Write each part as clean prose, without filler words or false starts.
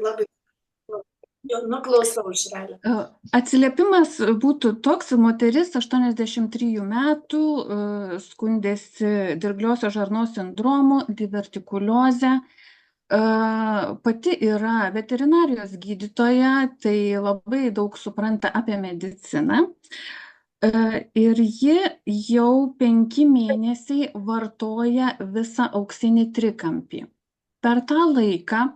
labai. Jau nuklausau, Aušrelė. Atsiliepimas būtų toks: moteris 83 metų, skundėsi dirgliosios žarnos sindromu, divertikuliozę. Pati yra veterinarijos gydytoja, tai labai daug supranta apie mediciną. Ir ji jau 5 mėnesiai vartoja visą auksinį trikampį. Per tą laiką,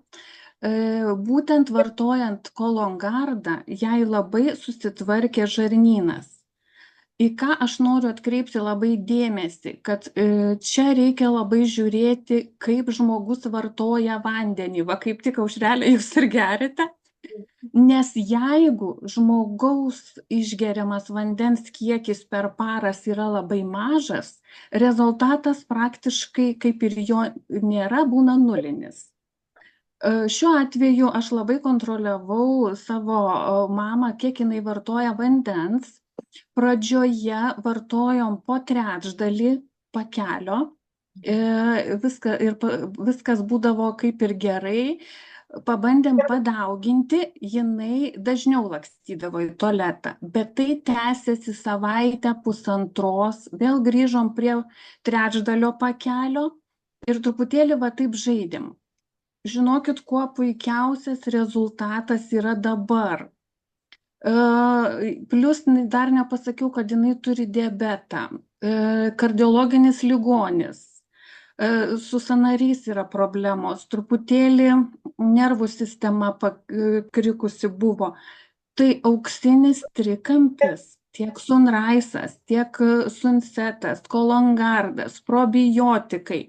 būtent vartojant kolongardą, jai labai susitvarkė žarnynas. Į ką aš noriu atkreipti labai dėmesį, kad čia reikia labai žiūrėti, kaip žmogus vartoja vandenį. Va, kaip tik, Aušrelė, jūs ir geriate. Nes jeigu žmogaus išgeriamas vandens kiekis per paras yra labai mažas, rezultatas praktiškai, kaip ir jo nėra, būna nulinis. Šiuo atveju aš labai kontroliavau savo mamą, kiek jinai vartoja vandens. Pradžioje vartojom po trečdalį pakelio, viskas būdavo kaip ir gerai. Pabandėm padauginti, jinai dažniau lakstydavo į tualetą, bet tai tęsėsi savaitę, pusantros, vėl grįžom prie trečdalio pakelio ir truputėlį va taip žaidėm. Žinokit, kuo puikiausias rezultatas yra dabar. Plius dar nepasakiau, kad jinai turi diabetą, kardiologinis ligonis, su sąnariais yra problemos, truputėlį nervų sistema pakrikusi buvo. Tai auksinis trikampis, tiek sunraisas, tiek sunsetas, kolongardas, probiotikai.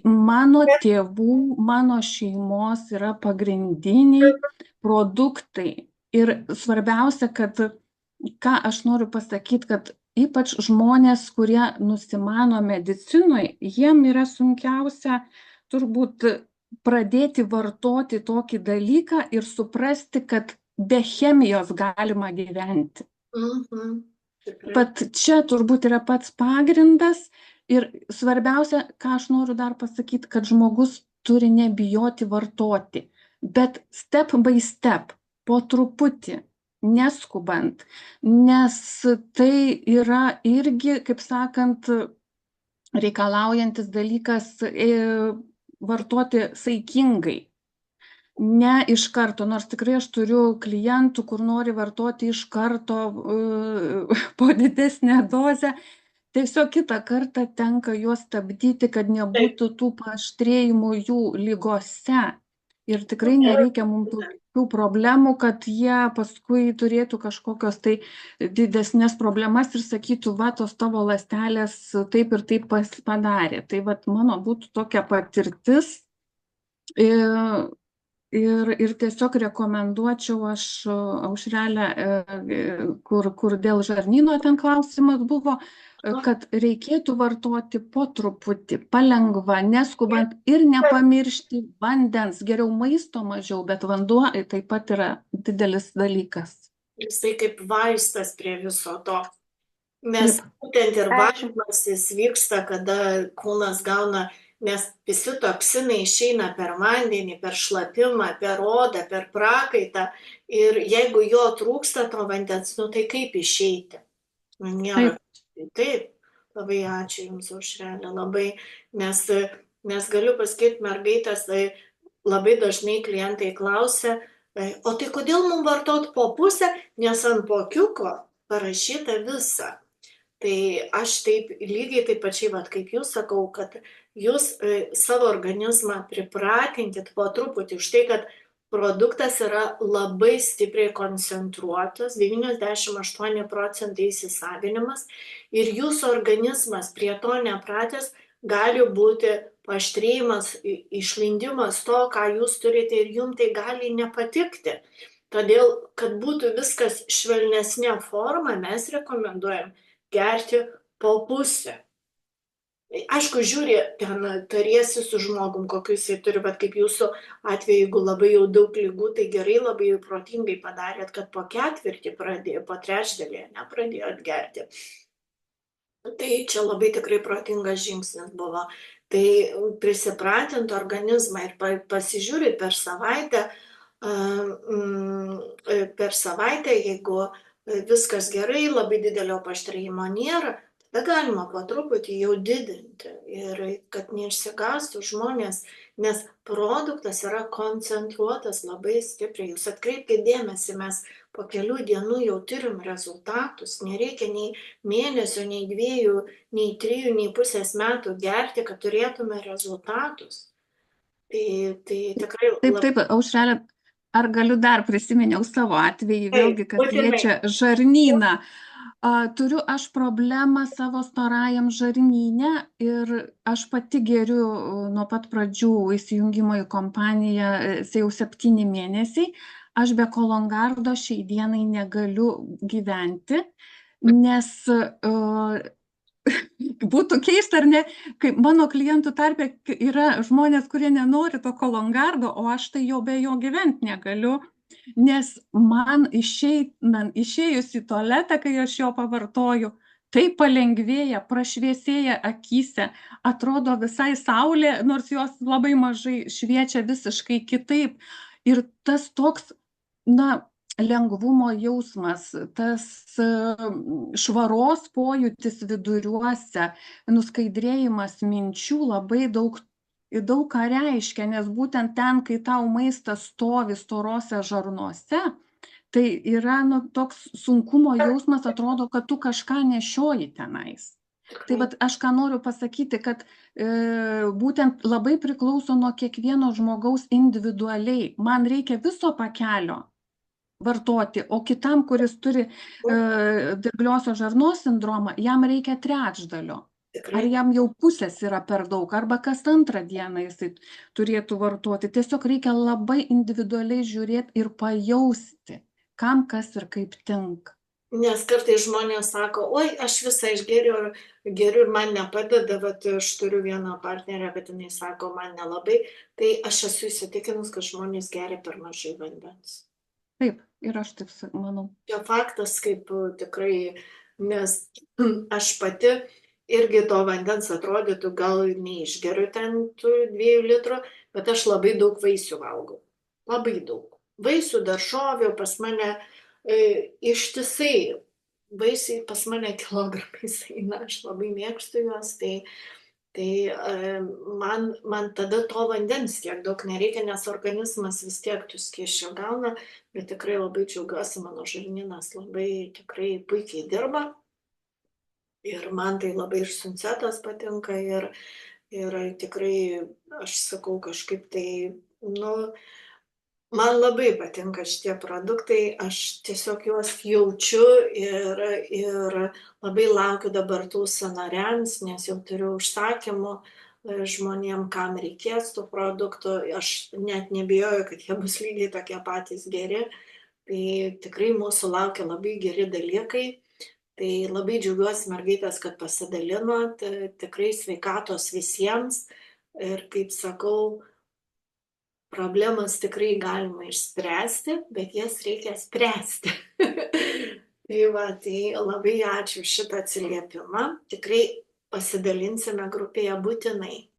Mano tėvų, mano šeimos yra pagrindiniai produktai. Ir svarbiausia, kad, ką aš noriu pasakyti, kad ypač žmonės, kurie nusimano medicinoj, jiem yra sunkiausia turbūt pradėti vartoti tokį dalyką ir suprasti, kad be chemijos galima gyventi. Bet čia turbūt yra pats pagrindas. Ir svarbiausia, ką aš noriu dar pasakyti, kad žmogus turi nebijoti vartoti, bet step by step, po truputį, neskubant, nes tai yra irgi, kaip sakant, reikalaujantis dalykas vartoti saikingai. Ne iš karto, nors tikrai aš turiu klientų, kur nori vartoti iš karto po didesnę dozę. Tiesiog kitą kartą tenka juos stabdyti, kad nebūtų tų paaštrėjimų jų ligose. Ir tikrai nereikia mums tokių problemų, kad jie paskui turėtų kažkokios tai didesnės problemas ir sakytų, va, tos tavo ląstelės taip ir taip padarė. Tai va, mano būtų tokia patirtis. Ir tiesiog rekomenduočiau aš, Aušrelę, kur dėl žarnyno ten klausimas buvo, kad reikėtų vartoti po truputį, palengva, neskubant ir nepamiršti vandens. Geriau maisto mažiau, bet vanduo taip pat yra didelis dalykas. Jisai kaip vaistas prie viso to. Nes būtent ir valymasis vyksta, kada kūnas gauna, nes visi toksinai išeina per vandenį, per šlapimą, per odą, per prakaitą. Ir jeigu jo trūksta to vandens, nu tai kaip išeiti? Nėra. Taip, labai ačiū Jums, Aušrelė, labai, nes galiu pasakyti, mergaitės, labai dažnai klientai klausia, o tai kodėl mums vartot po pusę, nes ant pokiuko parašyta visa. Tai aš taip lygiai taip pačiai, kaip jūs sakau, kad jūs savo organizmą pripratinkit po truputį už tai, kad produktas yra labai stipriai koncentruotas, 98% įsisavinimas ir jūsų organizmas prie to nepratęs gali būti paaštrėjimas, išlindimas to, ką jūs turite ir jums tai gali nepatikti. Todėl, kad būtų viskas švelnesnė forma, mes rekomenduojam gerti po pusę. Aišku, žiūri, ten tariesi su žmogum, kokius jis turi, bet kaip jūsų atveju, jeigu labai jau daug ligų, tai gerai, labai protingai padarėt, kad po ketvirtį pradėjo, po trečdalį nepradėjot gerti. Tai čia labai tikrai protingas žingsnis buvo. Tai prisipratint organizmą ir pasižiūrit per savaitę, per savaitę, jeigu viskas gerai, labai didelio paaštrėjimo nėra, tada galima po truputį jau didinti ir kad neišsigąstų žmonės, nes produktas yra koncentruotas labai stipriai. Jūs atkreipkite dėmesį, mes po kelių dienų jau turim rezultatus, nereikia nei mėnesio, nei 2, nei 3, nei pusės metų gerti, kad turėtume rezultatus. Tai tikrai Taip, labai. taip, Aušrelė, ar galiu dar prisiminiau savo atvejį, vėlgi, kas Būtinai. liečia žarnyną. Turiu aš problemą savo storajam žarnyne ir aš pati geriu nuo pat pradžių įsijungimo į kompaniją, jau 7 mėnesiai. Aš be Kolongardo šiai dienai negaliu gyventi, nes būtų keista, ar ne, kai mano klientų tarpe yra žmonės, kurie nenori to Kolongardo, o aš tai jau be jo gyventi negaliu, nes man išėjus į tualetą, kai aš jo pavartoju, tai palengvėja, prašviesėja akyse, atrodo visai saulė, nors jos labai mažai šviečia visiškai kitaip. Ir tas toks, lengvumo jausmas, tas švaros pojūtis viduriuose, nuskaidrėjimas minčių labai daug ką reiškia, nes būtent ten, kai tau maistas stovi storose žarnose, tai yra toks sunkumo jausmas, atrodo, kad tu kažką nešioji tenais. Tai vat aš ką noriu pasakyti, kad būtent labai priklauso nuo kiekvieno žmogaus individualiai. Man reikia viso pakelio vartoti, o kitam, kuris turi dirgliosios žarnos sindromą, jam reikia trečdalio. Ar jam jau pusės yra per daug, arba kas antrą dieną jisai turėtų vartoti. Tiesiog reikia labai individualiai žiūrėti ir pajausti, kam kas ir kaip tinka. Nes kartais žmonės sako, oi, aš visą išgeriu ir man nepadeda, bet aš turiu vieną partnerę, kad jinai sako, man nelabai, tai aš esu įsitikinus, kad žmonės geria per mažai vandens. Taip, ir aš taip manau. Čia faktas, kaip tikrai, nes aš pati irgi to vandens atrodytų, gal neišgeriu ten tų 2 litrų, bet aš labai daug vaisių valgau. Labai daug. Vaisių, daržovių pas mane ištisai. Vaisiai pas mane kilogramais eina, aš labai mėgstu juos, tai man tada to vandens tiek daug nereikia, nes organizmas vis tiek tų skysčių gauna, bet tikrai labai džiaugiuosi, mano žarnynas labai tikrai puikiai dirba. Ir man tai labai ir suncetas patinka ir tikrai, aš sakau, kažkaip tai, man labai patinka šitie produktai, aš tiesiog juos jaučiu ir labai laukiu dabar tų sąnariams, nes jau turiu užsakymų žmonėm, kam reikės tų produktų. Aš net nebijoju, kad jie bus lygiai tokie patys geri. Tai tikrai mūsų laukia labai geri dalykai. Tai labai džiaugiuosi, mergaitės, kad pasidalinot. Tikrai sveikatos visiems. Ir kaip sakau, problemas tikrai galima išspręsti, bet jas reikia spręsti. Tai labai ačiū šitą atsiliepimą. Tikrai pasidalinsime grupėje būtinai.